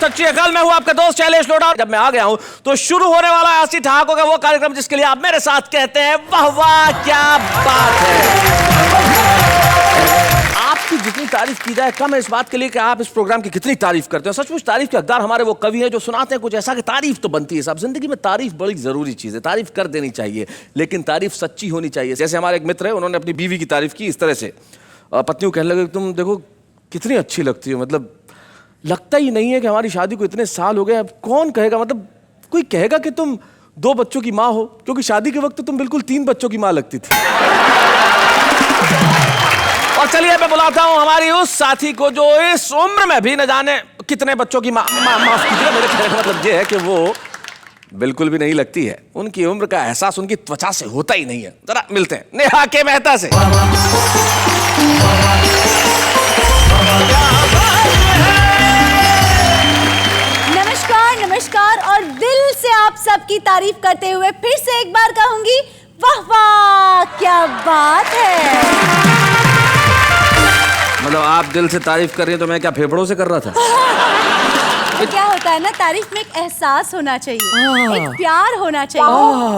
सत श्री अकाल। मैं हूं आपका दोस्त शैलेश लोढ़ा। जब मैं आ गया हूं तो शुरू होने वाला है आशी ठहाकों का वो कार्यक्रम जिसके लिए आप मेरे साथ कहते हैं वाह वाह क्या बात है। आपकी जितनी तारीफ की जाए कम है इस बात के लिए कि आप इस प्रोग्राम की कितनी तारीफ करते हो। सचमुच तारीफ के हकदार हमारे वो कवि हैं जो सुनाते हैं कुछ ऐसा कि तारीफ तो बनती है साहब। जिंदगी में तारीफ बड़ी जरूरी चीज है, तारीफ कर देनी चाहिए, लेकिन तारीफ सच्ची होनी चाहिए। जैसे हमारे एक मित्र है, उन्होंने अपनी बीवी की तारीफ की इस तरह से। पत्नी को कहने लगे तुम देखो कितनी अच्छी लगती हो, मतलब लगता ही नहीं है कि हमारी शादी को इतने साल हो गए। अब कौन कहेगा, मतलब कोई कहेगा कि तुम 2 बच्चों की माँ हो, क्योंकि शादी के वक्त तुम बिल्कुल 3 बच्चों की माँ लगती थी। और चलिए मैं बुलाता हूं हमारी उस साथी को जो इस उम्र में भी न जाने कितने बच्चों की माफ कीजिए, मेरे कहने का मतलब ये है कि वो बिल्कुल भी नहीं लगती है। उनकी उम्र का एहसास उनकी त्वचा से होता ही नहीं है। जरा मिलते हैं नेहा के मेहता से। नमस्कार नमस्कार, और दिल से आप सबकी तारीफ करते हुए फिर से एक बार कहूंगी वाह वाह क्या बात है। मतलब आप दिल से तारीफ कर रही हैं तो मैं क्या फेफड़ों से कर रहा था? तो क्या होता है ना, तारीफ में एक एहसास होना चाहिए, एक प्यार होना चाहिए,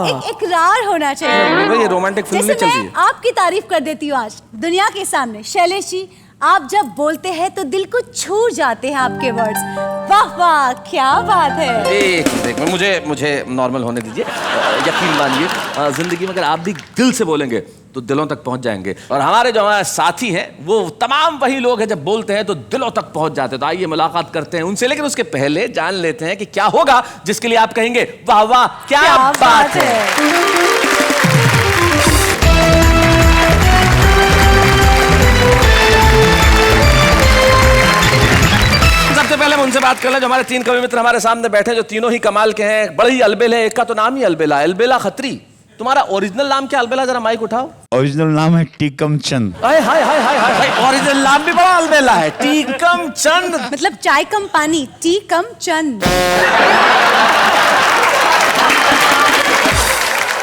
एक इकरार होना चाहिए। ये रोमांटिक फिल्म नहीं चलती है। मैं आपकी तारीफ कर देती हूँ आज दुनिया के सामने। शैलेश जी, आप जब बोलते हैं तो दिल को छू जाते हैं आपके वर्ड्स। वाह वाह क्या बात है। एक मुझे नॉर्मल होने दीजिए। यकीन मानिए जिंदगी में अगर आप भी दिल से बोलेंगे तो दिलों तक पहुंच जाएंगे। और हमारे जो हमारे साथी हैं वो तमाम वही लोग हैं जब बोलते हैं तो दिलों तक पहुंच जाते हैं। तो आइए मुलाकात करते हैं उनसे, लेकिन उसके पहले जान लेते हैं कि क्या होगा जिसके लिए आप कहेंगे वाह वाह क्या बात है। सबसे पहले हम उनसे बात कर लें जो हमारे 3 कवि मित्र हमारे सामने बैठे, जो तीनों ही कमाल के हैं, बड़े ही अलबेल है। एक का तो नाम ही अलबेला, अलबेला खत्री। तुम्हारा ओरिजिनल नाम क्या अलबेला? जरा माइक उठाओ। ओरिजिनल नाम है टीकम चंद। हाय हाय हाय हाय हाय, ओरिजिनल नाम भी बड़ा अलबेला है, टीकम चंद। मतलब चाय कम पानी, टी कम चंद।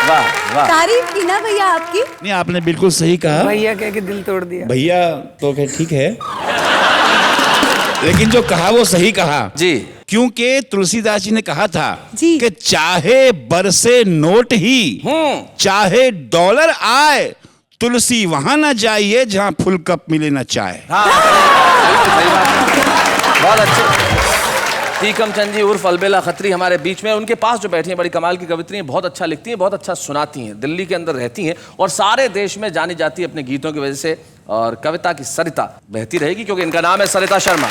वाह वाह, तारीफ की ना भैया आपकी। नहीं, आपने बिल्कुल सही कहा। भैया कह के दिल तोड़ दिया। भैया तो ठीक है, लेकिन जो कहा वो सही कहा जी। क्योंकि तुलसीदास जी ने कहा था जी। कि चाहे बरसे नोट ही, चाहे डॉलर आए, तुलसी वहां ना जाइए जहां फुल कप मिले ना चाय। हाँ, सही बात है। बहुत अच्छे। टीकम चंद जी उर्फ अलबेला खत्री हमारे बीच में। उनके पास जो बैठी हैं बड़ी कमाल की कवित्री हैं, बहुत अच्छा लिखती हैं, बहुत अच्छा सुनाती हैं, दिल्ली के अंदर रहती हैं और सारे देश में जानी जाती है अपने गीतों की वजह से। और कविता की सरिता बहती रहेगी क्योंकि इनका नाम है सरिता शर्मा।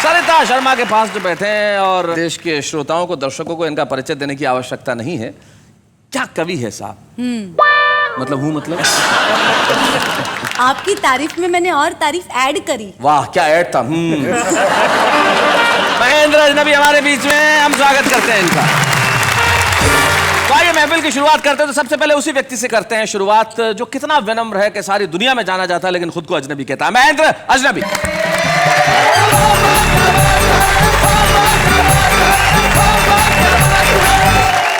सरिता शर्मा के पास जो बैठे हैं और देश के श्रोताओं को, दर्शकों को इनका परिचय देने की आवश्यकता नहीं है। क्या कवि है साहब, मतलब आपकी तारीफ में मैंने और तारीफ ऐड करी। वाह क्या ऐड था। महेंद्र अजनबी हमारे बीच में, हम स्वागत करते हैं इनका। तो आइए महफिल की शुरुआत करते हैं। तो सबसे पहले उसी व्यक्ति से करते हैं शुरुआत जो कितना विनम्र है कि सारी दुनिया में जाना जाता है लेकिन खुद को अजनबी कहता है। महेंद्र अजनबी।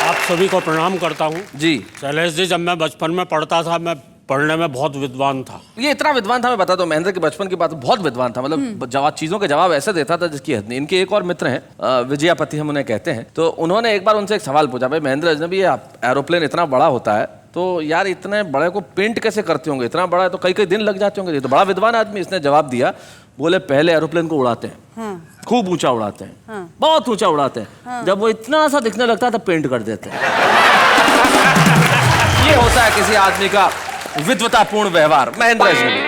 आप सभी को प्रणाम करता हूँ जी। शैलेश जी, जब मैं बचपन में पढ़ता था, मैं पढ़ने में बहुत विद्वान था। ये इतना विद्वान था, मैं बता दूं महेंद्र के बचपन की बात, बहुत विद्वान था। मतलब जवाब, चीजों के जवाब ऐसे देता था जिसकी हद नहीं। इनके एक और मित्र हैं विजयापति, हम उन्हें कहते हैं। तो उन्होंने एक बार उनसे एक सवाल पूछा, भाई महेंद्र अजनबी, ये एरोप्लेन इतना बड़ा होता है तो यार इतने बड़े को पेंट कैसे करते होंगे? इतना बड़ा है तो कई दिन लग जाते होंगे। ये तो बड़ा विद्वान आदमी। इसने जवाब दिया, बोले पहले एरोप्लेन को उड़ाते हैं, खूब ऊंचा उड़ाते हैं, बहुत ऊंचा उड़ाते हैं, जब वो इतना सा दिखने लगता है तो पेंट कर देते हैं। ये होता है किसी आदमी का विद्वतापूर्ण व्यवहार। महेंद्र अजनबी।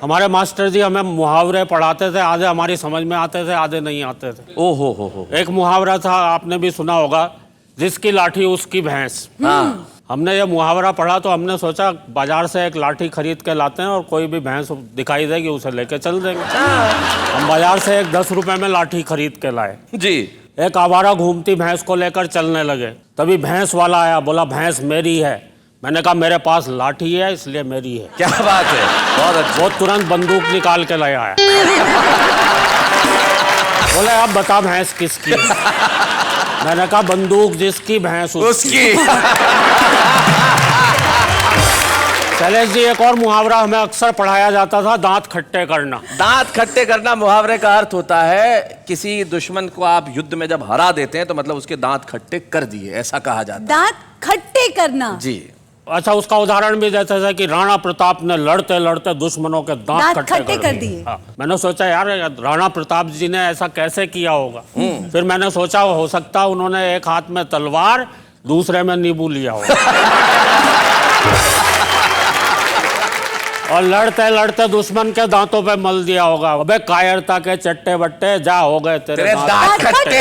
हमारे मास्टर जी हमें मुहावरे पढ़ाते थे, आधे हमारी समझ में आते थे, आधे नहीं आते थे। ओ हो। एक मुहावरा था, आपने भी सुना होगा, जिसकी लाठी उसकी भैंस। हाँ। हमने ये मुहावरा पढ़ा तो हमने सोचा बाजार से एक लाठी खरीद के लाते हैं और कोई भी भैंस दिखाई देगी उसे लेके चल देंगे। हम बाजार से एक 10 रुपए में लाठी खरीद के लाए जी। एक आवारा घूमती भैंस को लेकर चलने लगे। तभी भैंस वाला आया, बोला भैंस मेरी है। मैंने कहा मेरे पास लाठी है इसलिए मेरी है। क्या बात है, बहुत अच्छा। वो तुरंत बंदूक निकाल के ले आया। बोले अब बता भैंस किसकी? मैंने कहा बंदूक जिसकी भैंस उसकी। शैलेश जी, एक और मुहावरा हमें अक्सर पढ़ाया जाता था, दांत खट्टे करना। दांत खट्टे करना मुहावरे का अर्थ होता है किसी दुश्मन को आप युद्ध में जब हरा देते हैं तो मतलब उसके दांत खट्टे कर दिए, ऐसा कहा जाता है। दांत खट्टे करना। जी। अच्छा, उसका उदाहरण भी जैसे है कि राणा प्रताप ने लड़ते लड़ते दुश्मनों के दांत खट्टे कर दिए। हाँ, मैंने सोचा यार राणा प्रताप जी ने ऐसा कैसे किया होगा। फिर मैंने सोचा हो सकता उन्होंने एक हाथ में तलवार दूसरे में नींबू लिया होगा और लड़ते लड़ते दुश्मन के दांतों पे मल दिया होगा। अबे कायरता के चट्टे बट्टे, जा हो गए तेरे दांत खट्टे।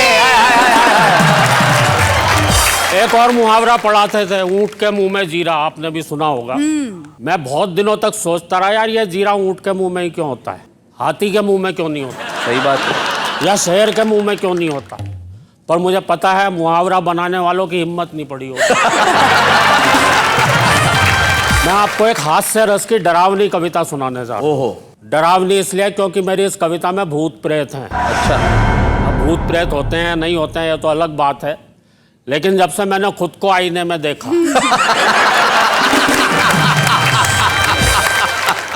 एक और मुहावरा पढ़ाते थे, ऊंट के मुंह में जीरा, आपने भी सुना होगा। मैं बहुत दिनों तक सोचता रहा यार ये जीरा ऊंट के मुंह में ही क्यों होता है, हाथी के मुंह में क्यों नहीं होता, सही बात है, या शेर के मुंह में क्यों नहीं होता। पर मुझे पता है मुहावरा बनाने वालों की हिम्मत नहीं पड़ी होगी। मैं आपको एक हास्य रस की डरावनी कविता सुनाने जा रहा हूँ। ओहो। डरावनी इसलिए क्योंकि मेरी इस कविता में भूत प्रेत हैं। अच्छा। अब भूत प्रेत होते हैं नहीं होते हैं ये तो अलग बात है, लेकिन जब से मैंने खुद को आईने में देखा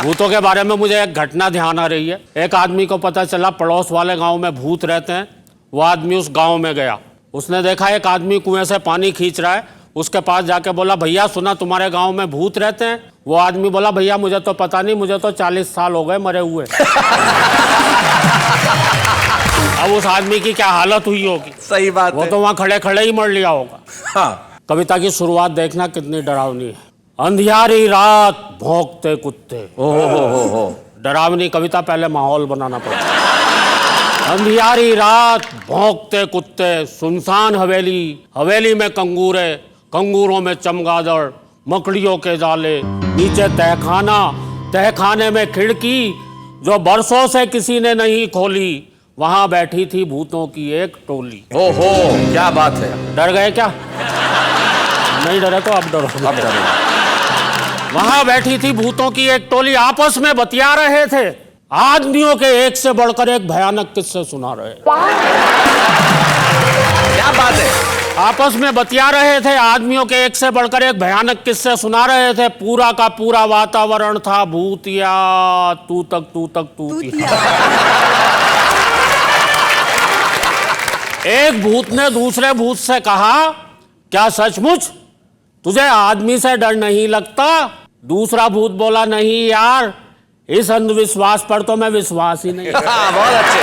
भूतों के बारे में मुझे एक घटना ध्यान आ रही है। एक आदमी को पता चला पड़ोस वाले गांव में भूत रहते हैं। वो आदमी उस गांव में गया, उसने देखा एक आदमी कुएं से पानी खींच रहा है। उसके पास जाके बोला, भैया सुना तुम्हारे गांव में भूत रहते हैं। वो आदमी बोला, भैया मुझे तो पता नहीं, मुझे तो 40 साल हो गए मरे हुए। अब उस आदमी की क्या हालत हुई होगी। सही बात वो है। तो वहां खड़े खड़े ही मर लिया होगा। हाँ। कविता की शुरुआत देखना कितनी डरावनी है। अंधियारी रात भौंकते कुत्ते। ओहो। डरावनी कविता, पहले माहौल बनाना पड़ता है। अंधियारी रात भौंकते कुत्ते, सुनसान हवेली, हवेली में कंगूरे, कंगूरों में चमगादड़, मकड़ियों के जाले, नीचे तहखाना, तहखाने में खिड़की जो बरसों से किसी ने नहीं खोली, वहां बैठी थी भूतों की एक टोली। ओहो, क्या बात है। डर गए क्या? नहीं डरे तो अब डरो। अब डरो। वहां बैठी थी भूतों की एक टोली, आपस में बतिया रहे थे। आदमियों के एक से बढ़कर एक भयानक किस्से सुना रहे। क्या बात है। आपस में बतिया रहे थे, आदमियों के एक से बढ़कर एक भयानक किस्से सुना रहे थे। पूरा का पूरा वातावरण था भूतिया, तू तक तूतिया। एक भूत ने दूसरे भूत से कहा, क्या सचमुच तुझे आदमी से डर नहीं लगता? दूसरा भूत बोला, नहीं यार, इस अंधविश्वास पर तो मैं विश्वास ही नहीं। बहुत अच्छे,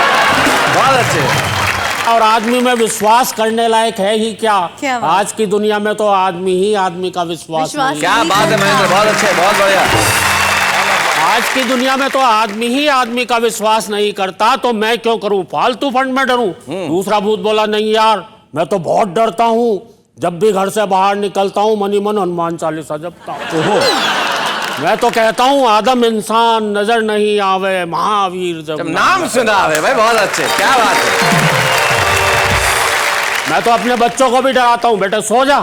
बहुत अच्छे। और आदमी में विश्वास करने लायक है ही क्या? आज की दुनिया में तो आदमी ही आदमी का विश्वास नहीं। क्या बात है महेंद्र, बहुत अच्छे, बहुत बढ़िया। आज की दुनिया में तो आदमी ही आदमी का विश्वास नहीं करता, तो मैं क्यों करूं, फालतू फंड में डरूं? दूसरा भूत बोला, नहीं यार, मैं तो बहुत डरता हूं। जब भी घर से बाहर निकलता हूं मनी मन हनुमान चालीसा जपता हूं। मैं तो कहता हूं आदम इंसान नजर नहीं आवे, महावीर जब नाम सुना है भाई। बहुत अच्छे, क्या बात है। मैं तो अपने बच्चों को भी डराता हूं, बेटे सो जा,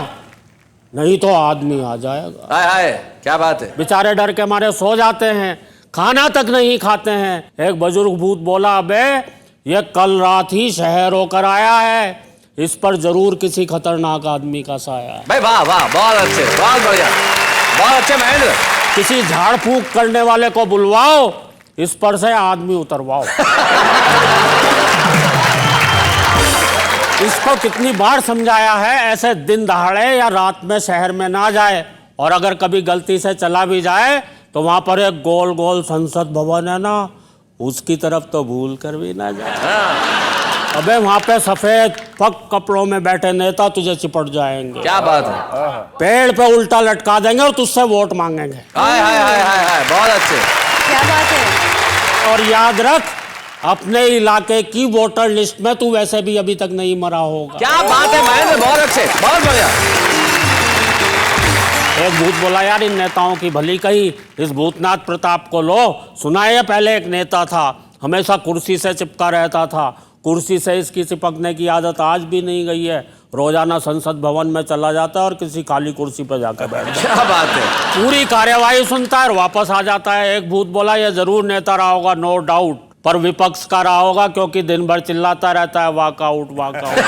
नहीं तो आदमी आ जाएगा। हाय हाय, क्या बात है। बेचारे डर के मारे सो जाते हैं, खाना तक नहीं खाते हैं। एक बुजुर्ग भूत बोला, अबे ये कल रात ही शहर होकर आया है, इस पर जरूर किसी खतरनाक आदमी का साया है। भाई वाह वाह, बहुत अच्छे, बहुत बढ़िया, बहुत अच्छे महेंद्र। किसी झाड़ फूंक करने वाले को बुलवाओ, इस पर से आदमी उतरवाओ। इसको कितनी बार समझाया है, ऐसे दिन दहाड़े या रात में शहर में ना जाए, और अगर कभी गलती से चला भी जाए तो वहां पर एक गोल गोल संसद भवन है ना, उसकी तरफ तो भूल कर भी ना जाए। अबे वहां पे सफेद पग कपड़ों में बैठे नेता तुझे चिपट जाएंगे। क्या बात है। पेड़ पे उल्टा लटका देंगे और तुझसे वोट मांगेंगे। हाय हाय हाय हाय हाय, बहुत अच्छे। क्या बात है। और याद रख, अपने इलाके की वोटर लिस्ट में तू वैसे भी अभी तक नहीं मरा होगा। क्या बात है महेंद्र, बहुत अच्छे, बहुत बढ़िया। एक भूत बोला, यार इन नेताओं की भली कही, इस भूतनाथ प्रताप को लो। सुना है पहले एक नेता था, हमेशा कुर्सी से चिपका रहता था। कुर्सी से इसकी चिपकने की आदत आज भी नहीं गई है। रोजाना संसद भवन में चला जाता है और किसी खाली कुर्सी पर जाकर बैठ जाता है। क्या बात है। पूरी कार्यवाही सुनता है और वापस आ जाता है। एक भूत बोला, ये जरूर नेता रहा होगा, नो डाउट, पर विपक्ष का रहा होगा, क्योंकि दिन भर चिल्लाता रहता है वॉकआउट वॉकआउट।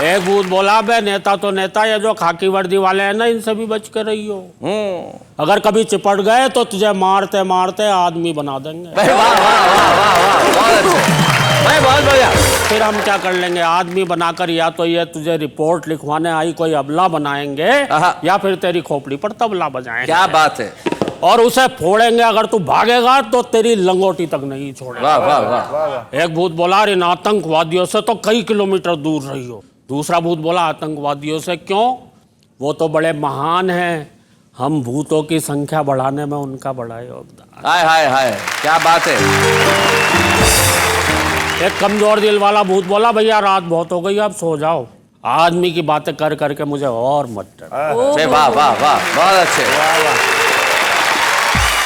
एक भूत बोला, बे नेता तो नेता, ये जो खाकी वर्दी वाले हैं ना, इनसे भी बच के रही हो। अगर कभी चिपट गए तो तुझे मारते मारते आदमी बना देंगे। वाह वाह वाह वाह वाह, बहुत अच्छे भाई, बहुत बढ़िया। फिर हम क्या कर लेंगे, आदमी बनाकर या तो ये तुझे रिपोर्ट लिखवाने आई कोई अबला बनाएंगे, या फिर तेरी खोपड़ी पर तबला बजाएंगे। क्या बात है। और उसे फोड़ेंगे, अगर तू भागेगा तो तेरी लंगोटी तक नहीं छोड़ेगा। वाह वाह वाह। एक भूत बोला, इन आतंकवादियों से तो कई किलोमीटर दूर रही हो। दूसरा भूत बोला, आतंकवादियों से क्यों, वो तो बड़े महान हैं, हम भूतों की संख्या बढ़ाने में उनका बड़ा योगदान। हाय हाय हाय, क्या बात है। एक कमजोर दिल वाला भूत बोला, भैया रात बहुत हो गई, अब सो जाओ, आदमी की बातें कर करके मुझे और मत डर। वाह वाह वाह, बहुत अच्छे।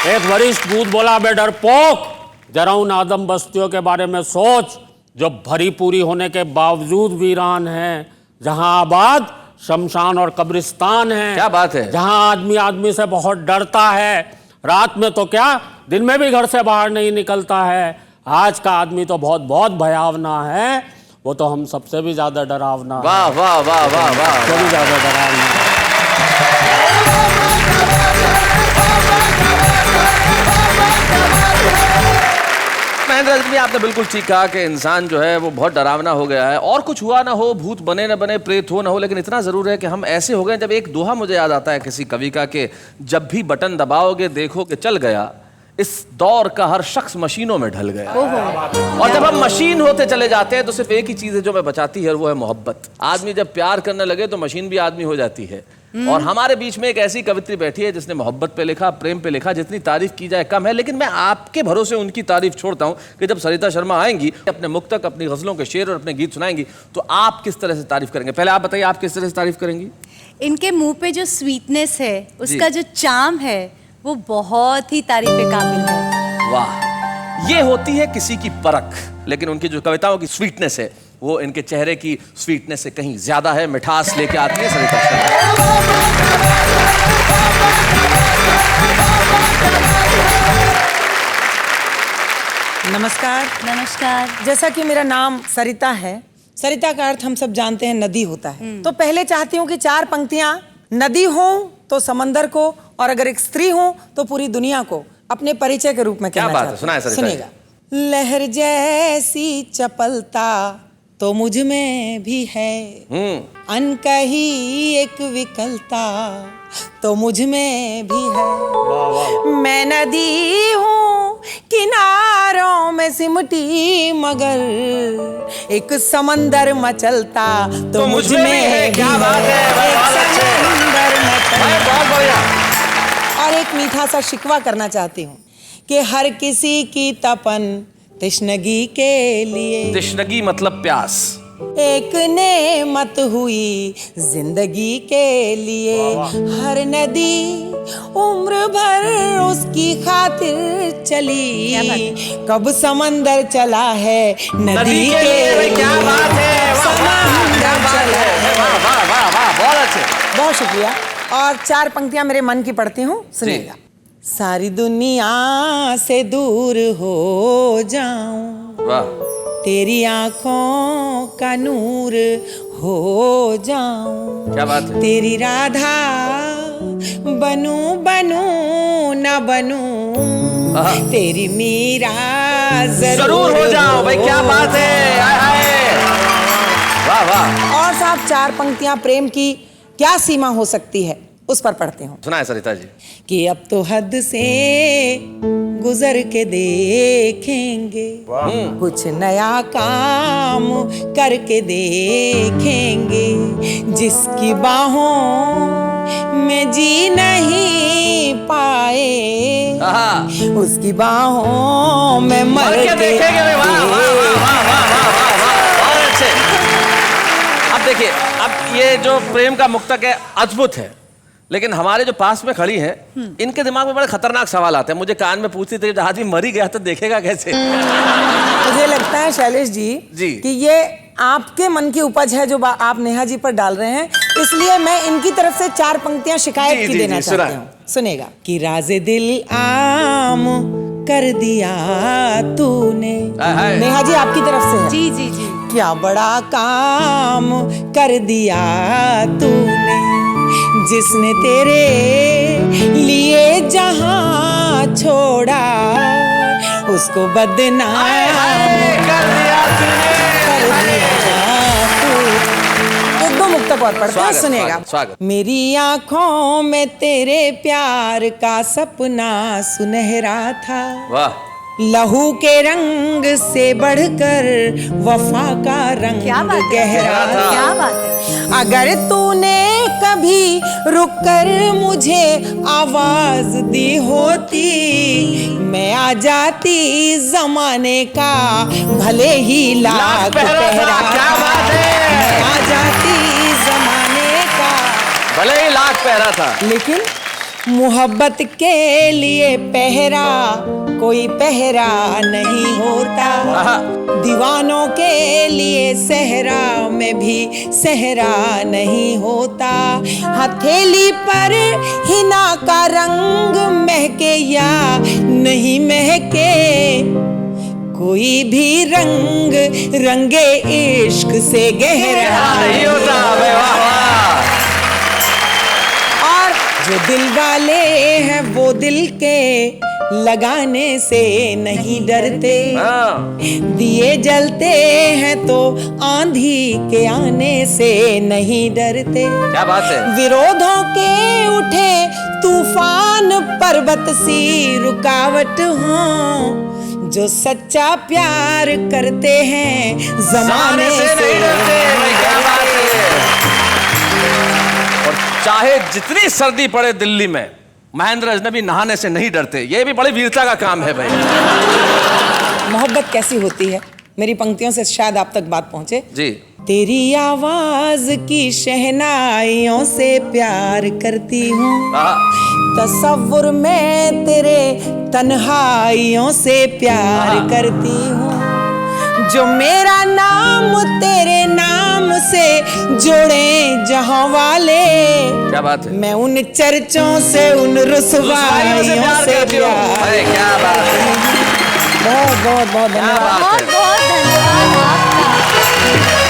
एक वरिष्ठ भूत बोला, बे डरपोक, जरा उन आदम बस्तियों के बारे में सोच जो भरी पूरी होने के बावजूद वीरान हैं, जहां आबाद शमशान और कब्रिस्तान है। क्या बात है। जहां आदमी आदमी से बहुत डरता है, रात में तो क्या दिन में भी घर से बाहर नहीं निकलता है। आज का आदमी तो बहुत बहुत भयावना है, वो तो हम सबसे भी ज्यादा डरावना। वाह वाह वाह वाह वाह, सबसे भी ज्यादा डरावना। महेंद्र रजनी, आपने बिल्कुल ठीक कहा कि इंसान जो है वो बहुत डरावना हो गया है। और कुछ हुआ ना हो, भूत बने न बने, प्रेत हो ना हो, लेकिन इतना जरूर है कि हम ऐसे हो गए। जब एक दोहा मुझे याद आता है किसी कवि का कि जब भी बटन दबाओगे देखो कि चल गया, इस दौर का हर शख्स मशीनों में ढल गया। और जब हम मशीन होते चले जाते हैं तो सिर्फ एक ही चीज है जो हमें बचाती है, और वो है मोहब्बत। आदमी जब प्यार करने लगे तो मशीन भी आदमी हो जाती है। और हमारे बीच में एक ऐसी कवित्री बैठी है जिसने मोहब्बत पे लिखा, प्रेम पे लिखा। जितनी तारीफ की जाए कम है, लेकिन मैं आपके भरोसे उनकी तारीफ छोड़ता हूं कि जब सरिता शर्मा आएंगी, अपने मुक्तक, अपनी गजलों के शेर और अपने गीत सुनाएंगी, तो आप किस तरह से तारीफ करेंगे? पहले आप बताइए, आप किस तरह से तारीफ करेंगी? इनके मुंह पे जो स्वीटनेस है, उसका जो चार्म है, वो बहुत ही तारीफ काबिल है। वाह, ये होती है किसी की परख, लेकिन उनकी जो कविताओं की स्वीटनेस है वो इनके चेहरे की स्वीटनेस से कहीं ज्यादा है। मिठास लेके आती है सरिता शर्मा। नमस्कार। नमस्कार। जैसा कि मेरा नाम सरिता है, सरिता का अर्थ हम सब जानते हैं नदी होता है। तो पहले चाहती हूँ कि 4 पंक्तियां नदी हो तो समंदर को, और अगर एक स्त्री हो तो पूरी दुनिया को अपने परिचय के रूप में कहना क्या बात है, चाहती सुनाए हूं। सरिता जी। सुनिएगा। लहर जैसी चपलता तो मुझ में भी है, अनकही एक विकलता तो मुझ में भी है। मैं नदी हूँ किनारों में सिमटी, मगर एक समंदर मचलता तो मुझ में है। क्या बात है, बहुत अच्छे। समंदर मचलता। बहुत बढ़िया। और एक मीठा सा शिकवा करना चाहती हूँ कि हर किसी की तपन तृष्णगी के लिए, तृष्णगी मतलब प्यास, एक नेमत हुई जिंदगी के लिए। हर नदी उम्र भर उसकी खातिर चली, कब समंदर चला है नदी के लिए। क्या बात है, समंदर चला है। वाह वाह वाह वाह, बहुत अच्छे। बहुत शुक्रिया। और 4 पंक्तियां मेरे मन की पढ़ती हूँ, सुनिएगा। सारी दुनिया से दूर हो जाऊं, वाह, तेरी आंखों का नूर हो जाऊं। क्या बात है। तेरी राधा बनूं बनूं न बनूं, तेरी मीरा जरूर हो जाओ भाई, क्या बात है। हाय हाय, वाह वाह। और साहब 4 पंक्तियां प्रेम की क्या सीमा हो सकती है उस पर पढ़ते हूँ। सुनाए सरिता जी। कि अब तो हद से गुजर के देखेंगे, कुछ नया काम करके देखेंगे। जिसकी बाहों में जी नहीं पाए, उसकी बाहों में मर के देखेंगे। वाह वाह वाह वाह वाह वाह, बहुत अच्छे। अब देखिए, अब ये जो प्रेम का मुक्तक है अद्भुत है, लेकिन हमारे जो पास में खड़ी हैं, इनके दिमाग में बड़े खतरनाक सवाल आते हैं। मुझे कान में पूछती थी, जब आदमी मर ही गया तो देखेगा कैसे? मुझे लगता है शैलेश जी कि ये आपके मन की उपज है जो आप नेहा जी पर डाल रहे हैं, इसलिए मैं इनकी तरफ से 4 पंक्तियां शिकायत की देना चाहती हूँ। सुनेगा। कि राज़े दिल आम कर दिया तूने, नेहा जी आपकी तरफ से है। जी जी जी। क्या बड़ा काम कर दिया तूने, जिसने तेरे लिए जहां छोड़ा उसको बदनाम कर दिया तूने। कर दिया तू। एक दो मुक्तक और पढ़ते हैं, स्वागत, सुनिएगा। स्वागत, स्वागत। मेरी आंखों में तेरे प्यार का सपना सुनहरा था, वाह, लहू के रंग से बढ़कर वफा का रंग क्या बात है, गहरा था। क्या बात है। अगर तूने कभी रुककर मुझे आवाज दी होती, मैं आ जाती जमाने का भले ही लाख पहरा। क्या बात है। मैं आ जाती जमाने का भले ही लाख पहरा था, लेकिन मोहब्बत के लिए पहरा कोई पहरा नहीं होता, दीवानों के लिए सहरा में भी सहरा नहीं होता। हथेली पर हिना का रंग महके या नहीं महके, कोई भी रंग रंगे इश्क से गहरा नहीं होता। वाह वाह। और जो दिल वाले हैं वो दिल के लगाने से नहीं डरते, हाँ। दिए जलते हैं तो आंधी के आने से नहीं डरते। क्या बात है। विरोधों के उठे तूफान पर्वत सी रुकावट हो, जो सच्चा प्यार करते हैं जमाने से नहीं डरते। भाई क्या बात है। और चाहे जितनी सर्दी पड़े दिल्ली में, महेंद्र अजनबी नहाने से नहीं डरते। ये भी बड़ी वीरता का काम है भाई। मोहब्बत कैसी होती है, मेरी पंक्तियों से शायद आप तक बात पहुंचे जी। तेरी आवाज की शहनाइयों से प्यार करती हूँ, तसव्वुर में तेरे तन्हाइयों से प्यार करती हूँ, जो मेरा नाम तेरे नाम से जोड़े जहां वाले। क्या बात है। मैं उन चर्चों से उन रुसवाइयों से प्यार। अरे क्या बात है। बहुत बहुत बहुत क्या धन्यवाद। बात बहुत है। बहुत धन्यवाद आपका।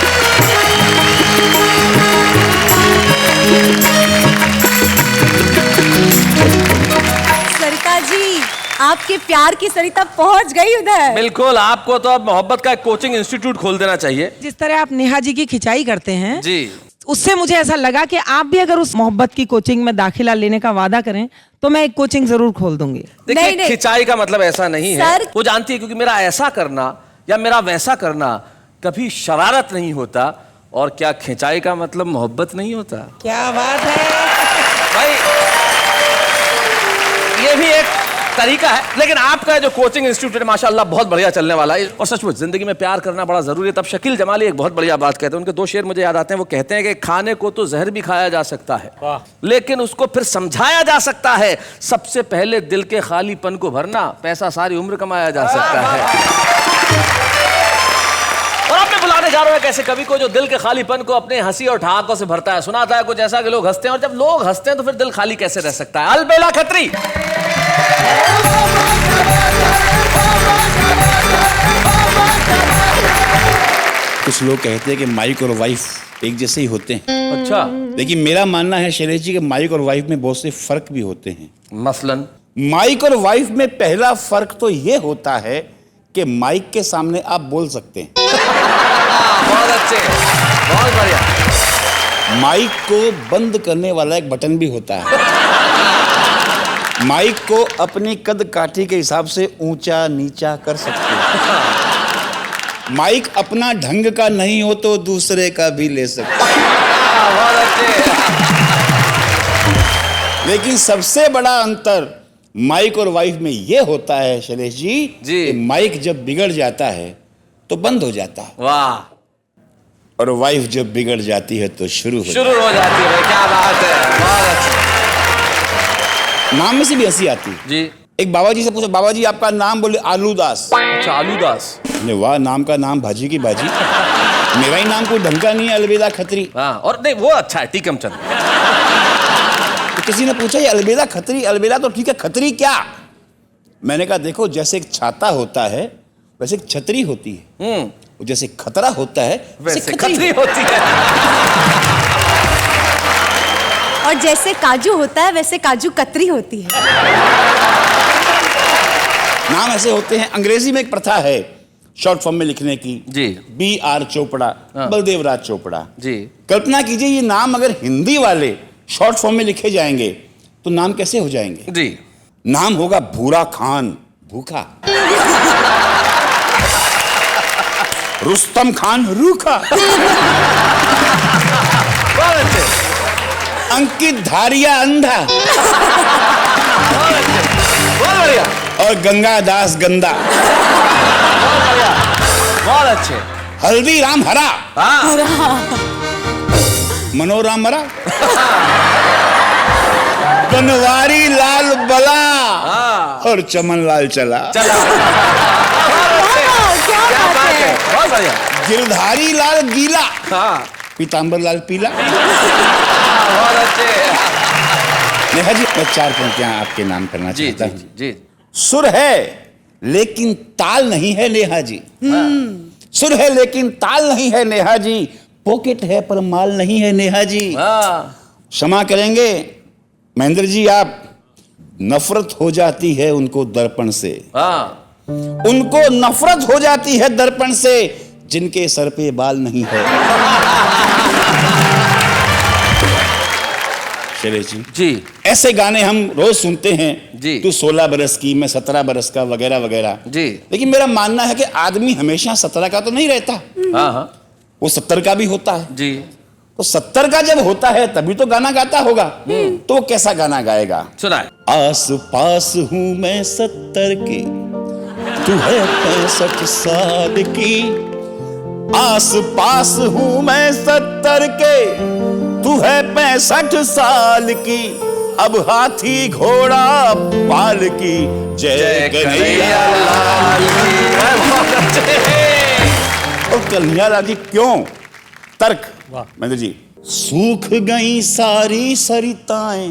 सरिता जी, आपके प्यार की सरिता पहुंच गई उधर। बिल्कुल, आपको तो अब मोहब्बत का एक कोचिंग इंस्टीट्यूट खोल देना चाहिए। जिस तरह आप नेहा जी की खिंचाई करते हैं जी। उससे मुझे ऐसा लगा कि आप भी अगर उस मोहब्बत की कोचिंग में दाखिला लेने का वादा करें तो मैं एक कोचिंग जरूर खोल दूंगी। देखिए, नहीं, नहीं। खिंचाई का मतलब ऐसा नहीं है। सर- वो जानती है क्योंकि मेरा ऐसा करना या मेरा वैसा करना कभी शरारत नहीं होता। और क्या खिंचाई का मतलब मोहब्बत नहीं होता? क्या बात है। भाई ये भी एक तरीका है। लेकिन आपका जो कोचिंग इंस्टीट्यूट है माशाल्लाह बहुत बढ़िया चलने वाला है। और सचमुच जिंदगी में प्यार करना बड़ा जरूरी है। तब शकील जमाली एक बहुत बढ़िया बात कहते हैं। उनके दो शेर मुझे याद आते हैं। वो कहते हैं कि खाने को तो जहर भी खाया जा सकता है, लेकिन उसको फिर समझाया जा सकता है। सबसे पहले दिल के खालीपन को भरना, पैसा सारी उम्र कमाया जा सकता है। और अब मैं बुलाने जा रहा हूं कैसे कवि को जो दिल के खालीपन को अपने हंसी और ठहाकों से भरता है। सुनाता है कुछ ऐसा कि लोग हंसते हैं, और जब लोग हंसते हैं तो फिर दिल खाली कैसे रह सकता है। अलबेला खत्री। कुछ लोग कहते हैं कि माइक और वाइफ एक जैसे ही होते हैं। अच्छा, लेकिन मेरा मानना है शैलेश जी कि माइक और वाइफ में बहुत से फर्क भी होते हैं। मसलन माइक और वाइफ में पहला फर्क तो ये होता है कि माइक के सामने आप बोल सकते हैं। बहुत अच्छे, बहुत बढ़िया। माइक को बंद करने वाला एक बटन भी होता है। माइक को अपनी कद काठी के हिसाब से ऊंचा नीचा कर सकते हैं। माइक अपना ढंग का नहीं हो तो दूसरे का भी ले सकते हैं। बहुत अच्छे। लेकिन सबसे बड़ा अंतर माइक और वाइफ में यह होता है शैलेश जी, जी। कि माइक जब बिगड़ जाता है तो बंद हो जाता है, वाह, और वाइफ जब बिगड़ जाती है तो शुरू हो शुरू हो जाती है। क्या बात है, बहुत अच्छे। नाम में से भी हंसी आती है। जी। एक बाबा जी से पूछा, बाबा जी आपका नाम? बोले आलूदास। अच्छा, आलूदास। ने वाह, नाम का नाम भाजी की भाजी। मेरा ही नाम कोई ढंग का नहीं है, अलबेला खत्री। हाँ, और नहीं वो अच्छा है, टीकम चंद। तो किसी ने पूछा ये अलबेला खत्री, अलबेला तो ठीक है, खत्री क्या? मैंने कहा देखो, जैसे एक छाता होता है वैसे एक छतरी होती है। वो जैसे खतरा होता है वैसे खतरी होती है। और जैसे काजू होता है वैसे काजू कतरी होती है। नाम ऐसे होते हैं। अंग्रेजी में एक प्रथा है शॉर्ट फॉर्म में लिखने की जी। BR चोपड़ा, बलदेव राज चोपड़ा जी। कल्पना कीजिए ये नाम अगर हिंदी वाले शॉर्ट फॉर्म में लिखे जाएंगे तो नाम कैसे हो जाएंगे? जी। नाम होगा भूरा खान, भूखा। रुस्तम खान, रूखा। बहुत अच्छे, अंकित धारिया, अंधा। बहुत बढ़िया, और गंगा दास, गंदा। बहुत अच्छे। हल्दीराम, हरा। हाँ। मनोराम, मरा। बनवारी लाल, बला। और चमन लाल, चला। चला। क्या बात है, बहुत बढ़िया। गिरधारी लाल, गीला। हाँ। पीतांबर लाल, पीला। बहुत अच्छे। नेहा जी, मैं 4 पंक्तियां आपके नाम करना जी चाहता जी हूं। जी जी। सुर है लेकिन ताल नहीं है नेहा जी। सुर है लेकिन ताल नहीं है नेहा जी। पॉकेट है पर माल नहीं है नेहा जी। क्षमा करेंगे महेंद्र जी, आप नफरत हो जाती है उनको दर्पण से। उनको नफरत हो जाती है दर्पण से जिनके सर पे बाल नहीं है। शैलेश जी, जी। ऐसे गाने हम रोज सुनते हैं जी। तू 16 बरस की, मैं 17 बरस का, वगैरह वगैरह। जी। लेकिन मेरा मानना है कि आदमी हमेशा 17 का तो नहीं रहता। हाँ हाँ। वो 70 का भी होता है। जी। तो 70 का जब होता है तभी तो गाना गाता होगा। तो वो कैसा गाना गाएगा? सुनाए। आस पास हूं मैं 70 की, तू है 65 साल की। आस पास हूं मैं 70 के, तू है 65 साल की। अब हाथी घोड़ा पाल की, जय कन्हैया लाल की। और कन्हैया लाल की क्यों? तर्क महेंद्र जी। सूख गई सारी सरिताएं,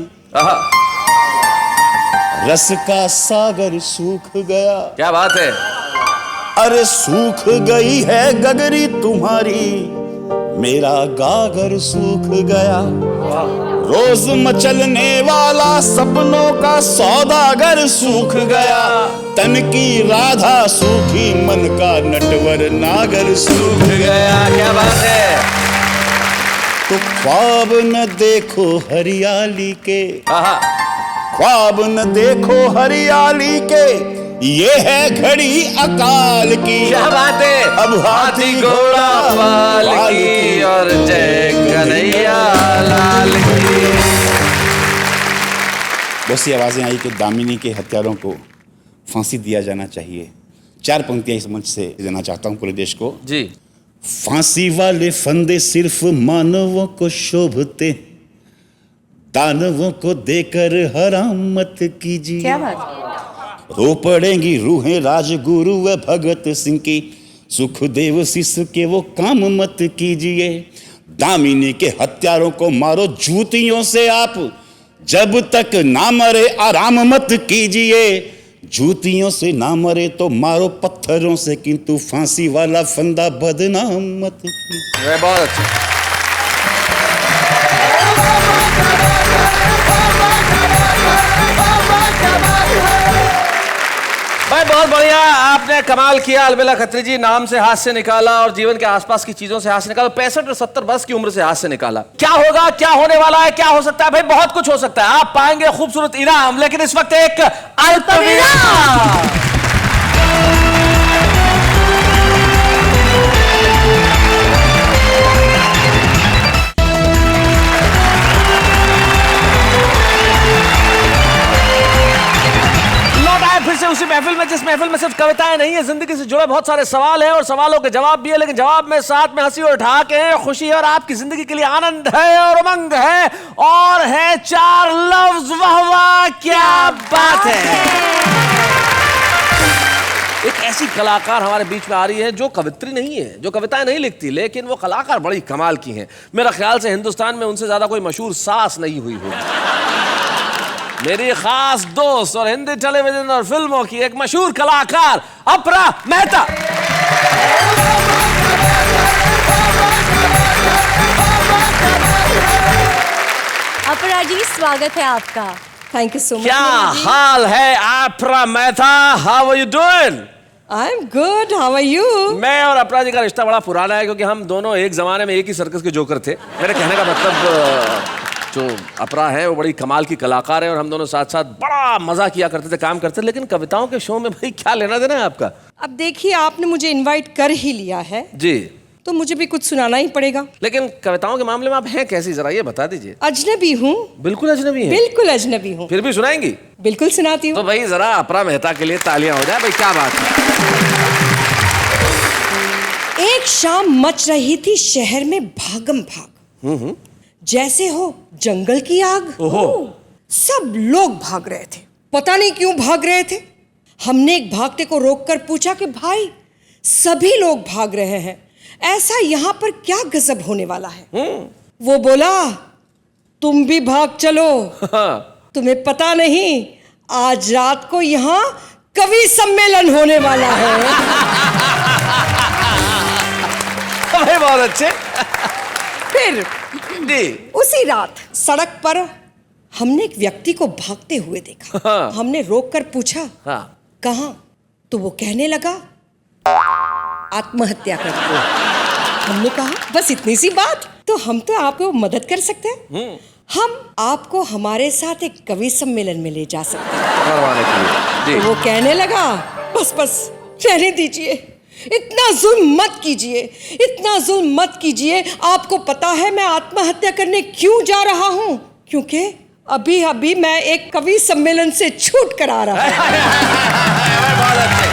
रस का सागर सूख गया। क्या बात है। अरे सूख गई है गगरी तुम्हारी, मेरा गागर सूख गया। रोज मचलने वाला सपनों का सौदागर सूख गया। तन की राधा सूखी, मन का नटवर नागर सूख गया। क्या बात है। तो ख्वाब न देखो हरियाली के, ख्वाब न देखो हरियाली के, ये है घड़ी अकाल की। क्या बात है। अब हाथी घोड़ा पाल की और जय कन्हैया लाल की। बहुत सी आवाजें आई कि दामिनी के हत्यारों को फांसी दिया जाना चाहिए। 4 पंक्तियां इस मंच से देना चाहता हूं पूरे देश को। जी। फांसी वाले फंदे सिर्फ मानवों को शोभते, दानवों को देकर हराम मत कीजिए। क्या बात। रो पड़ेंगी रूहें राजगुरु व भगत सिंह की, सुखदेव शिष्य के वो काम मत कीजिए। दामिनी के हत्यारों को मारो जूतियों से आप, जब तक ना मरे आराम मत कीजिए। जूतियों से ना मरे तो मारो पत्थरों से, किंतु फांसी वाला फंदा बदनाम मत कीजिए। बहुत अच्छा। भाई बहुत बढ़िया, आपने कमाल किया। अलबेला खत्री जी, नाम से हाथ से निकाला और जीवन के आसपास की चीजों से हाथ से निकाला। 65 और 70 वर्ष की उम्र से हाथ से निकाला। क्या होगा, क्या होने वाला है, क्या हो सकता है? भाई बहुत कुछ हो सकता है। आप पाएंगे खूबसूरत इनाम, लेकिन इस वक्त एक अल्पविराम। फिर से उसी महफिल में जिस महफिल में सिर्फ कविताएं नहीं है, जिंदगी से जुड़े बहुत सारे सवाल हैं और सवालों के जवाब भी है, लेकिन जवाब में साथ में हंसी और ठहाके हैं, खुशी है और आपकी जिंदगी के लिए आनंद है और उमंग है और है 4 लफ्ज। वाह वाह क्या बात है। एक ऐसी कलाकार हमारे बीच में आ रही है जो कवित्री नहीं है, जो कविताएं नहीं लिखती, लेकिन वो कलाकार बड़ी कमाल की हैं। मेरा ख्याल से हिंदुस्तान में उनसे ज्यादा कोई मशहूर सास नहीं हुई होगी। मेरी खास दोस्त और हिंदी टेलीविजन और फिल्मों की एक मशहूर कलाकार अपरा मेहता। जी, स्वागत है आपका। Thank you so much. क्या हाल है Apra Mehta? How are you doing? I am good, how are you? मैं और अपरा जी का रिश्ता बड़ा पुराना है क्योंकि हम दोनों एक जमाने में एक ही सर्कस के जोकर थे। मेरे कहने का मतलब जो अपरा है वो बड़ी कमाल की कलाकार है और हम दोनों साथ साथ बड़ा मजा किया करते थे, काम करते थे। लेकिन कविताओं के शो में भाई क्या लेना देना है आपका? अब देखिए, आपने मुझे इनवाइट कर ही लिया है जी, तो मुझे भी कुछ सुनाना ही पड़ेगा। लेकिन कविताओं के मामले में आप हैं कैसी, जरा ये बता दीजिए। अजनबी हूँ, बिल्कुल अजनबी हैं? बिल्कुल अजनबी हूँ। फिर भी सुनाएंगी? बिल्कुल सुनाती हूँ। तो भाई जरा अपरा मेहता के लिए तालियां हो जाए भाई, क्या बात है। एक शाम मच रही थी शहर में भागम भाग, जैसे हो जंगल की आग। ओहो। सब लोग भाग रहे थे, पता नहीं क्यों भाग रहे थे। हमने एक भागते को रोककर पूछा कि भाई, सभी लोग भाग रहे हैं, ऐसा यहाँ पर क्या गजब होने वाला है? वो बोला, तुम भी भाग चलो। तुम्हें पता नहीं, आज रात को यहाँ कवि सम्मेलन होने वाला है। भाई बहुत अच्छे। फिर जी। उसी रात सड़क पर हमने एक व्यक्ति को भागते हुए देखा। हमने रोककर पूछा, हाँ। कहाँ? तो वो कहने लगा, आत्महत्या कर लो। हमने कहा, बस इतनी सी बात? तो हम तो आपको मदद कर सकते हैं। हम आपको हमारे साथ एक कवि सम्मेलन में ले जा सकते हैं। करवाने के लिए। जी। तो वो कहने लगा, बस बस रहने दीजिए, इतना जुल्म मत कीजिए, इतना जुल्म मत कीजिए। आपको पता है मैं आत्महत्या करने क्यों जा रहा हूं? क्योंकि अभी अभी मैं एक कवि सम्मेलन से छूट कर आ रहा हूं। बहुत अच्छे।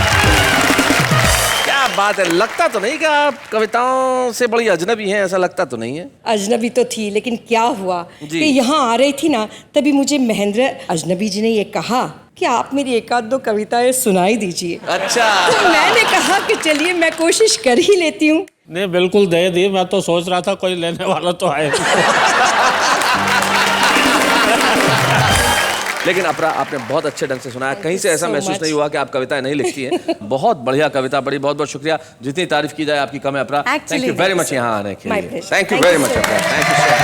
क्या बात है, लगता तो नहीं कि आप कविताओं से बड़ी अजनबी हैं, ऐसा लगता तो नहीं है। अजनबी तो थी, लेकिन क्या हुआ जी। कि यहाँ आ रही थी ना, तभी मुझे महेंद्र अजनबी जी ने ये कहा कि आप मेरी एक आध दो कविताएं सुनाई दीजिए। अच्छा। तो मैंने कहा कि चलिए मैं कोशिश कर ही लेती हूँ। नहीं, बिल्कुल दे दी। मैं तो सोच रहा था कोई लेने वाला तो है। लेकिन अपरा, आपने बहुत अच्छे ढंग से सुनाया। कहीं से ऐसा so महसूस much. नहीं हुआ कि आप कविताएं नहीं लिखती हैं। बहुत बढ़िया कविता पढ़ी, बहुत बहुत शुक्रिया। जितनी तारीफ की जाए आपकी कम है अपरा। थैंक यू वेरी मच यहाँ आने के My लिए। pleasure. Thank you Thank very you, much sir. अपरा, थैंक यू सो मच।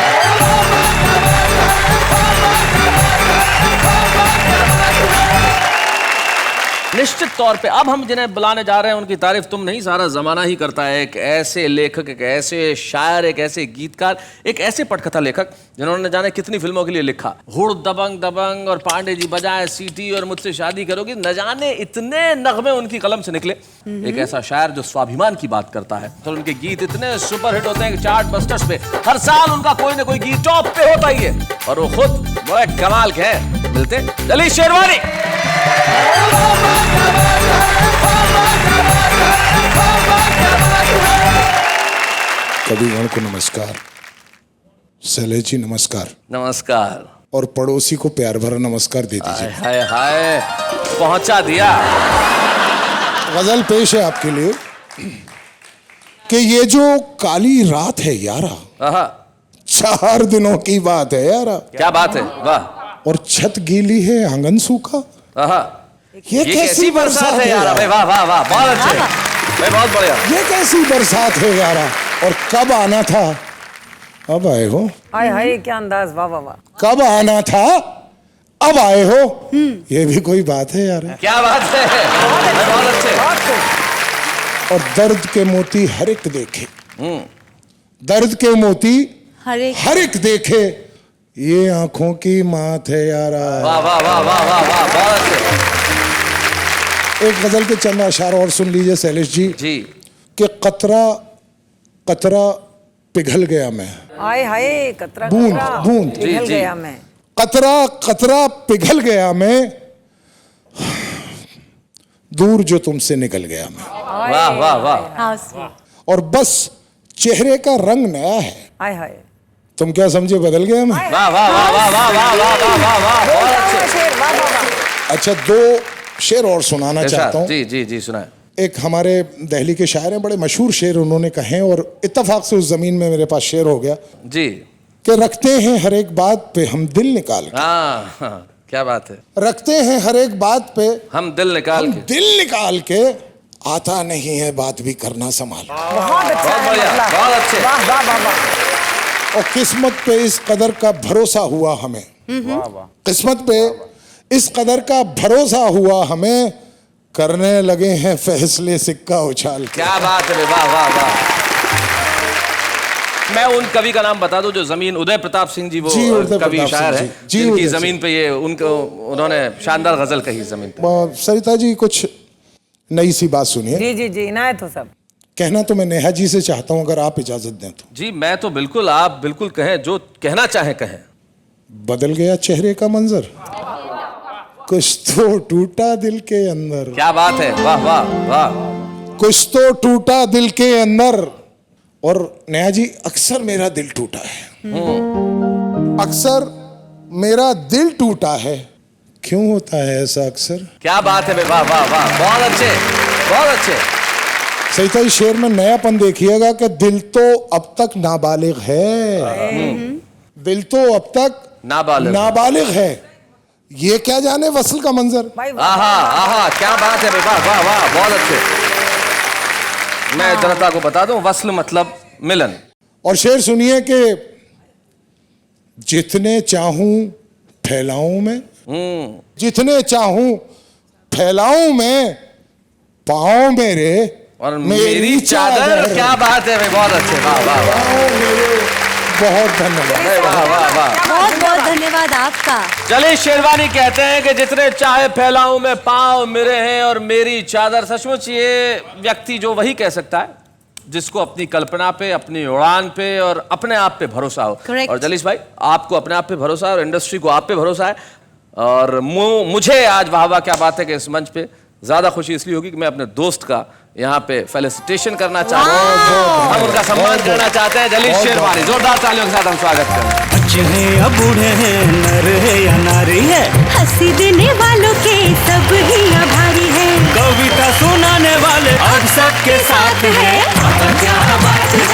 निश्चित तौर पे अब हम जिन्हें बुलाने जा रहे हैं उनकी तारीफ तुम नहीं, सारा जमाना ही करता है। एक ऐसे लेखक, एक ऐसे शायर, एक ऐसे गीतकार, एक ऐसे पटकथा लेखक जिन्होंने जाने कितनी फिल्मों के लिए लिखा। हुड़ दबंग दबंग और पांडे जी बजाए सीटी और मुझसे शादी करोगी, न जाने इतने नगमे उनकी कलम से निकले। एक ऐसा शायर जो स्वाभिमान की बात करता है, तो उनके गीत इतने सुपरहिट होते हैं कि चार्ट बस्टर्स पे हर साल उनका कोई ना कोई गीत टॉप पे होता ही है। और वो खुद बड़े कमाल के हैं। मिलते दलील शेरवानी। कविगण को नमस्कार, शैलेश जी नमस्कार, नमस्कार। और पड़ोसी को प्यार भरा नमस्कार दे दीजिए। हाय हाय, पहुंचा दिया। गजल पेश है आपके लिए कि ये जो काली रात है यारा, आहा, 4 दिनों की बात है यारा, क्या बात है, वाह। और छत गीली है आंगन सूखा, आहा, ये कैसी बरसात है यारा। यारा, भाई वाह वाह वाह, बहुत अच्छे भाई, बहुत बढ़िया। ये कैसी बरसात है यारा, और कब आना था अब आए हो। हाय हाय, क्या अंदाज, वाह वाह वाह। कब आना था अब आए हो, ये भी कोई बात है यार। क्या बात है भाई, बहुत अच्छे। और दर्द के मोती हर एक देखे, दर्द के मोती हर एक देखे, ये आंखों की मात है यारा। वाह वाह वाह वाह वाह वाह, बहुत अच्छे। एक गजल के चंद अशार और सुन लीजिए शैलेश जी। जी। कि कतरा कतरा पिघल गया मैं, हाय हाय, कतरा बूंद कतरा बूंद, पिघल जी। गया मैं। कतरा कतरा पिघल गया मैं, दूर जो तुमसे निकल गया मैं, वाह वाह वाह। और बस चेहरे का रंग नया है, हाय हाय, तुम क्या समझे बदल गया मैं। वाह वाह वाह वाह वाह वाह वाह वाह वाह वाह, बहुत अच्छे। शेर, वाह वाह वाह। अच्छा, 2 शेर और सुनाना चाहता हूँ। जी जी जी, सुनाए। एक हमारे दिल्ली के शायर हैं, बड़े मशहूर शेर उन्होंने कहे, और इत्तेफाक से उस जमीन में मेरे पास शेर हो गया जी। कि रखते हैं हर एक बात पे हम दिल निकाल के, हाँ, क्या बात है। रखते हैं हर एक बात पे हम दिल निकाल के, दिल निकाल के, आता नहीं है बात भी करना संभाल, बहुत अच्छा बहुत है बढ़िया, मतलब। बहुत अच्छे। वाह वाह वाह वाह। और किस्मत पे इस कदर का भरोसा हुआ हमें किस्मत पे इस कदर का भरोसा हुआ हमें, करने लगे हैं फैसले सिक्का उछाल के। क्या बात है, वाह वाह वाह। मैं उन कवि का नाम बता दूं जो जमीन, उदय प्रताप सिंह जी, वो कवि शायर है जिनकी जमीन पे ये उन्होंने शानदार गजल कही जमीन पे। सरिता जी कुछ नई सी बात सुनिए। जी जी जी, इनायत हो सब। कहना तो मैं नेहा जी से चाहता हूं, अगर आप इजाजत दें तो। जी मैं तो बिल्कुल, आप बिल्कुल कहें, जो कहना चाहें कहें। बदल गया चेहरे का मंजर, कुछ तो टूटा दिल के अंदर। क्या बात है, वाह वाह वाह। कुछ तो टूटा दिल के अंदर। और नेहा जी, अक्सर मेरा दिल टूटा है, अक्सर मेरा दिल टूटा है। क्यों होता है ऐसा अक्सर? क्या बात है, वाह वाह वाह, बहुत अच्छे बहुत अच्छे। सरिता जी, शेर में नयापन देखिएगा कि दिल तो अब तक नाबालिग है, दिल तो अब तक नाबालिग है। ये क्या जाने वसल का मंजर। आहा आहा, क्या बात है, वाह वाह वाह, बहुत अच्छे। मैं जनता को बता दूं, वस्ल मतलब मिलन। और शेर सुनिए कि जितने चाहूं फैलाऊं मैं, जितने चाहूं फैलाऊं मैं, पाँव मेरे और मेरी चादर। क्या बात है, बहुत अच्छे, वाह वाह वाह, बहुत धन्यवाद, वाह वाह वाह, बहुत बहुत धन्यवाद आपका। जलील शेरवानी कहते हैं कि जितने चाहे फैलाऊं मैं, पाँव मेरे हैं और मेरी चादर। सचमुच ये व्यक्ति जो वही कह सकता है जिसको अपनी कल्पना पे, अपनी उड़ान पे और अपने आप पे भरोसा हो। Correct. और जलीश भाई, आपको अपने आप पे भरोसा है और इंडस्ट्री को आप पे भरोसा है। और मुझे आज वाह वाह क्या बात है कि इस मंच पे ज्यादा खुशी इसलिए होगी कि मैं अपने दोस्त का यहाँ पे फेलिसिटेशन करना चाहता हूँ, हम उनका सम्मान करना चाहते हैं। जलील शेरवानी, जोरदार तालियों के साथ हम स्वागत करें। बच्चे हैं या बूढ़े हैं, नर है या नारी है, हंसी देने वालों के सब ही आभारी है, कविता सुनाने वाले अब सबके साथ है। क्या बात है,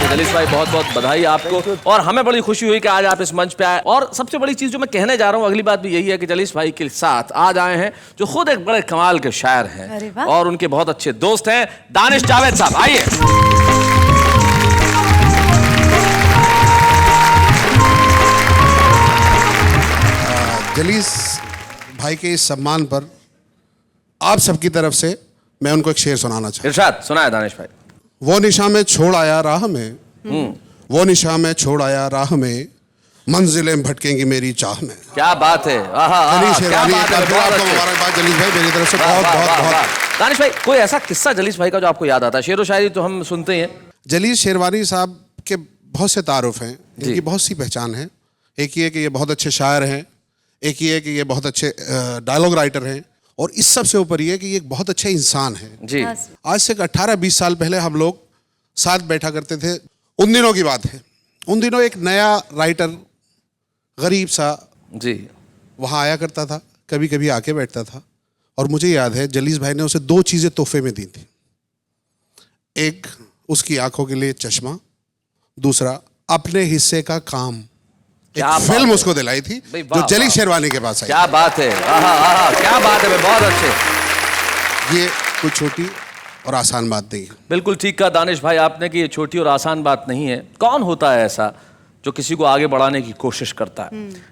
जलीश भाई, बहुत बहुत बधाई आपको। और हमें बड़ी खुशी हुई कि आज आप इस मंच पे आए। और सबसे बड़ी चीज जो मैं कहने जा रहा हूँ, अगली बात भी यही है कि जलीश भाई के साथ आज आए हैं जो खुद एक बड़े कमाल के शायर हैं और उनके बहुत अच्छे दोस्त हैं, दानिश जावेद साहब। आइए। जलीश भाई के इस सम्मान पर आप सबकी तरफ से मैं उनको एक शेर सुनाना चाहता हूं। इरशाद सुनाए दानिश भाई। वो निशा में छोड़ आया राह में, वो निशा में छोड़ आया राह में, मंजिलें भटकेंगी मेरी चाह में। क्या बात है, जलीश शेरवानी, आपको मुबारकबाद जलीश भाई मेरी तरफ से बहुत बहुत बहुत। दानिश भाई, कोई ऐसा किस्सा जलीश भाई का जो आपको याद आता है? शेरो शायरी तो हम सुनते ही हैं। जलीश शेरवानी साहब के बहुत से तारुफ हैं, इनकी बहुत सी पहचान है। एक ये कि ये बहुत अच्छे शायर हैं, एक ये कि ये बहुत अच्छे डायलॉग राइटर हैं, और इस सब से ऊपर ये कि ये एक बहुत अच्छा इंसान है जी। आज से 18-20 साल पहले हम लोग साथ बैठा करते थे। उन दिनों की बात है, उन दिनों एक नया राइटर गरीब सा जी वहाँ आया करता था, कभी कभी आके बैठता था। और मुझे याद है जलीश भाई ने उसे 2 चीज़ें तोहफे में दी थी। एक उसकी आंखों के लिए चश्मा, दूसरा अपने हिस्से का काम। एक फिल्म उसको दिलाई थी जो जलीश शेरवानी के पास आई। क्या बात है, क्या बात है, बहुत अच्छे। ये कोई छोटी और आसान बात नहीं है। बिल्कुल ठीक कहा दानिश भाई आपने कि ये छोटी और आसान बात नहीं है। कौन होता है ऐसा जो किसी को आगे बढ़ाने की कोशिश करता है?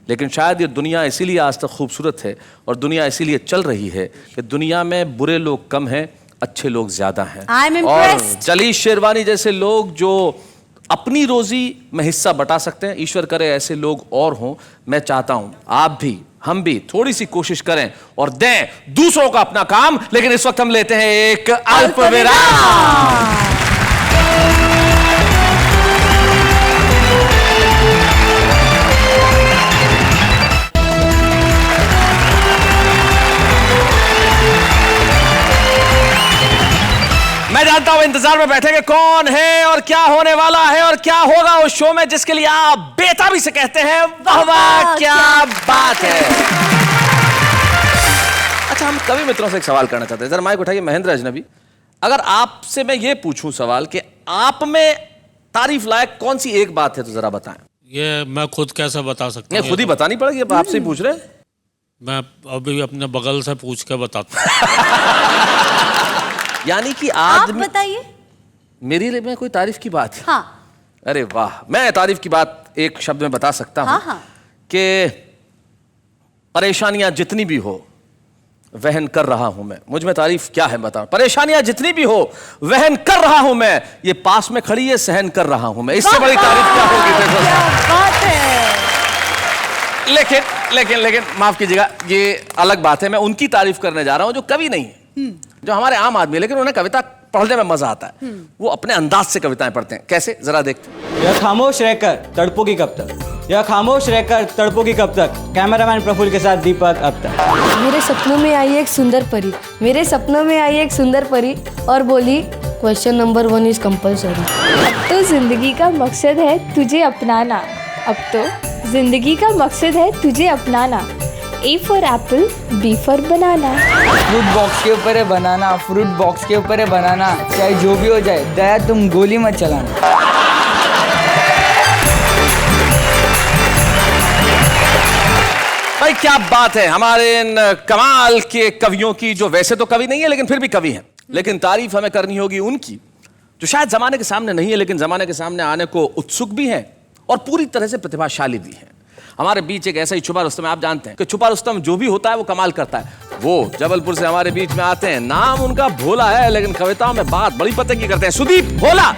लेकिन शायद ये दुनिया इसीलिए आज तक खूबसूरत है और दुनिया इसीलिए चल रही है कि दुनिया में बुरे लोग कम हैं, अच्छे लोग ज्यादा हैं। और जलीश शेरवानी जैसे लोग जो अपनी रोजी में हिस्सा बटा सकते हैं, ईश्वर करे ऐसे लोग और हों। मैं चाहता हूं आप भी, हम भी थोड़ी सी कोशिश करें और दें दूसरों का अपना काम। लेकिन इस वक्त हम लेते हैं एक अल्प विराम। मैं जानता हूं इंतजार में बैठेंगे कौन है और क्या होने वाला है और क्या होगा उस शो में जिसके लिए आप बेताबी से कहते हैं वाह वाह क्या बात है। अच्छा, हम कवि मित्रों से एक सवाल करना चाहते हैं। जरा माइक उठाइए महेंद्र अजनबी। अगर आपसे मैं ये पूछूं सवाल कि आप में तारीफ लायक कौन सी एक बात है तो जरा बताएं। ये मैं खुद कैसे बता सकता हूँ? खुद ही बतानी पड़ेगी, अब आपसे ही पूछ रहे हैं। मैं अभी अपने बगल से पूछ के बताता हूँ। यानी कि आप बताइए। मेरे लिए में कोई तारीफ की बात है? हाँ। अरे वाह, मैं तारीफ की बात एक शब्द में बता सकता हूं हाँ। कि परेशानियां जितनी भी हो वहन कर रहा हूं मैं। मुझ में तारीफ क्या है बताओ। परेशानियां जितनी भी हो वहन कर रहा हूं मैं, ये पास में खड़ी है सहन कर रहा हूं मैं। इससे बड़ी तारीफ क्या होगी? क्या बात है। लेकिन माफ कीजिएगा, ये अलग बात है। मैं उनकी तारीफ करने जा रहा हूं जो कवि नहीं है, जो हमारे आम आदमी, लेकिन उन्हें कविता पढ़ने में मजा आता है। वो अपने अंदाज से कविताएं पढ़ते हैं। कैसे, जरा देखते हैं। यह खामोश रहकर तड़पोगी कब तक, यह खामोश रहकर तड़पोगी कब तक। कैमरामैन प्रफुल्ल के साथ दीपक अब तक। मेरे सपनों में आई एक सुंदर परी, मेरे सपनों में आई एक सुंदर परी और बोली क्वेश्चन नंबर 1 इज कंपलसरी। अब तो जिंदगी का मकसद है तुझे अपनाना, अब तो जिंदगी का मकसद है तुझे अपनाना। A for Apple, B for banana. Fruit box के ऊपर है बनाना, फ्रूट बॉक्स के ऊपर है बनाना। चाहे जो भी हो जाए दया तुम गोली मत चलाना। भाई क्या बात है हमारे इन कमाल के कवियों की, जो वैसे तो कवि नहीं है लेकिन फिर भी कवि हैं। लेकिन तारीफ हमें करनी होगी उनकी जो शायद जमाने के सामने नहीं है लेकिन जमाने के सामने आने को उत्सुक भी हैं और पूरी तरह से प्रतिभाशाली भी हैं। हमारे बीच एक ऐसा ही छुपा रुस्तम है। आप जानते हैं कि छुपा रुस्तम जो भी होता है वो कमाल करता है। वो जबलपुर से हमारे बीच में आते हैं। नाम उनका भोला है लेकिन कविताओं में बात बड़ी पते की करते हैं। सुदीप भोला।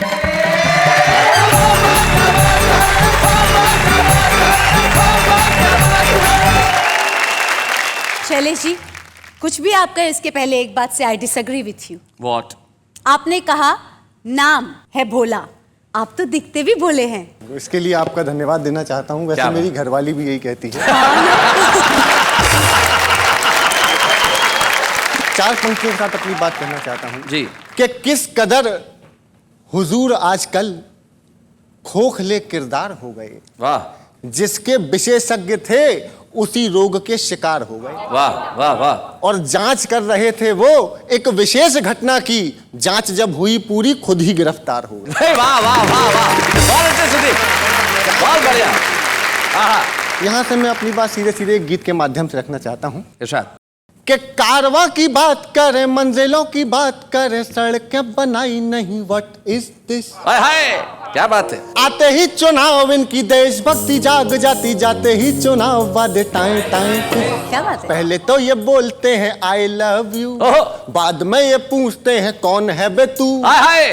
शैलेश जी, कुछ भी आप कहे इसके पहले एक बात से I disagree with you. What? आपने कहा नाम है भोला, आप तो दिखते भी भोले हैं। इसके लिए आपका धन्यवाद देना चाहता हूँ। वैसे मेरी घरवाली भी यही कहती है। 4 पंक्तियों के साथ अपनी बात कहना चाहता हूँ जी कि किस कदर हुजूर आजकल खोखले किरदार हो गए। वाह। जिसके विशेषज्ञ थे उसी रोग के शिकार हो गए। वाह वाह वाह। और जांच कर रहे थे वो एक विशेष घटना की, जांच जब हुई पूरी खुद ही गिरफ्तार हो गए। वाह वाह वाह वाह, बहुत अच्छे सुदीप, बहुत बढ़िया। यहाँ से मैं अपनी बात सीधे सीधे एक गीत के माध्यम से रखना चाहता हूँ इरशाद। कि कारवां की बात करे, मंजिलों की बात करे, सड़कें बनाई नहीं, व्हाट इज दिस। हाय हाय, क्या बात है। आते ही चुनाव इनकी देशभक्ति जाग जाती, जाते ही चुनाव वादे टाइम टाइम। क्या बात है। पहले तो ये बोलते हैं आई लव यू, बाद में ये पूछते हैं कौन है बे तू।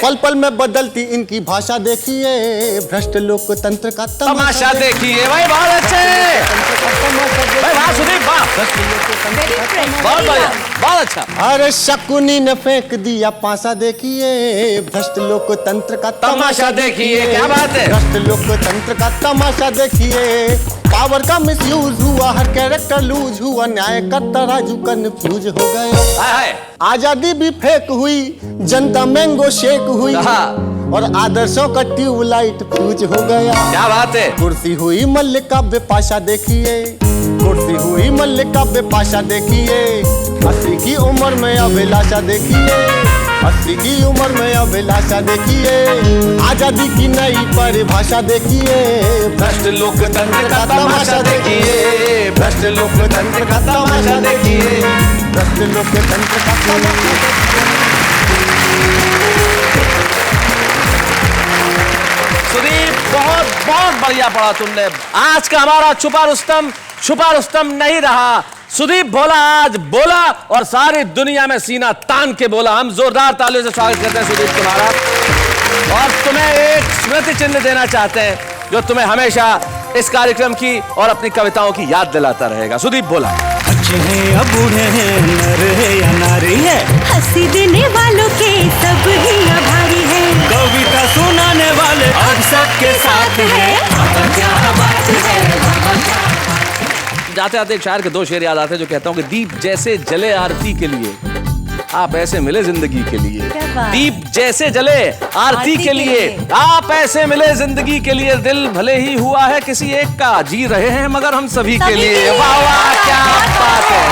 पल पल में बदलती इनकी भाषा देखिए, भ्रष्ट लोकतंत्र का तमाशा देखिए। भाई बहुत अच्छे, भाई वाह सुदीप वाह, बहुत बढ़िया, बहुत अच्छा। अरे शकुनी ने फेंक दिया पासा देखिए, भ्रष्ट लोकतंत्र का तमाशा देखिए। क्या बात है। भ्रष्ट लोकतंत्र का तमाशा देखिए। पावर का मिसयूज हुआ, हर कैरेक्टर लूज हुआ, न्याय का तराजू कंफ्यूज हो गए। आजादी भी फेक हुई, जनता मैंगो शेक हुई, और आदर्शों का ट्यूबलाइट फ्यूज हो गया। क्या बात है। कुर्सी हुई मल्लिका बेपाशा देखिए, कुर्सी हुई मल्लिका बेपाशा देखिए। 80 की उम्र में अभिलाषा देखिए, 80 की उम्र में अभिलाषा देखिए। आजादी की नई परिभाषा देखिए, भ्रष्ट लोकतंत्र का तमाशा देखिए, भ्रष्ट लोकतंत्र का तमाशा देखिए, भ्रष्ट लोकतंत्र का तमाशा देखिए। सुदीप बहुत बहुत बढ़िया पढ़ा तुमने। आज का हमारा छुपा रुस्तम नहीं रहा। सुदीप भोला आज बोला और सारी दुनिया में सीना तान के बोला। हम जोरदार तालियों से स्वागत करते हैं सुदीप तुम्हारा, और तुम्हें एक स्मृति चिन्ह देना चाहते हैं जो तुम्हें हमेशा इस कार्यक्रम की और अपनी कविताओं की याद दिलाता रहेगा। सुदीप भोला। अच्छे हैं या बूढ़े हैं, नर है या नारी है, हंसी देने वालों के सब ही आभारी है, कविता सुनाने वाले अब सबके साथ है। क्या बात है। जाते आते एक शायर के 2 शेर याद आते हैं जो कहता हूं कि दीप जैसे जले आरती के लिए, आप ऐसे मिले जिंदगी के लिए। दीप जैसे जले आरती के लिए, आप ऐसे मिले जिंदगी के लिए। दिल भले ही हुआ है किसी एक का, जी रहे हैं मगर हम सभी के लिए। वाह वाह, क्या बात है।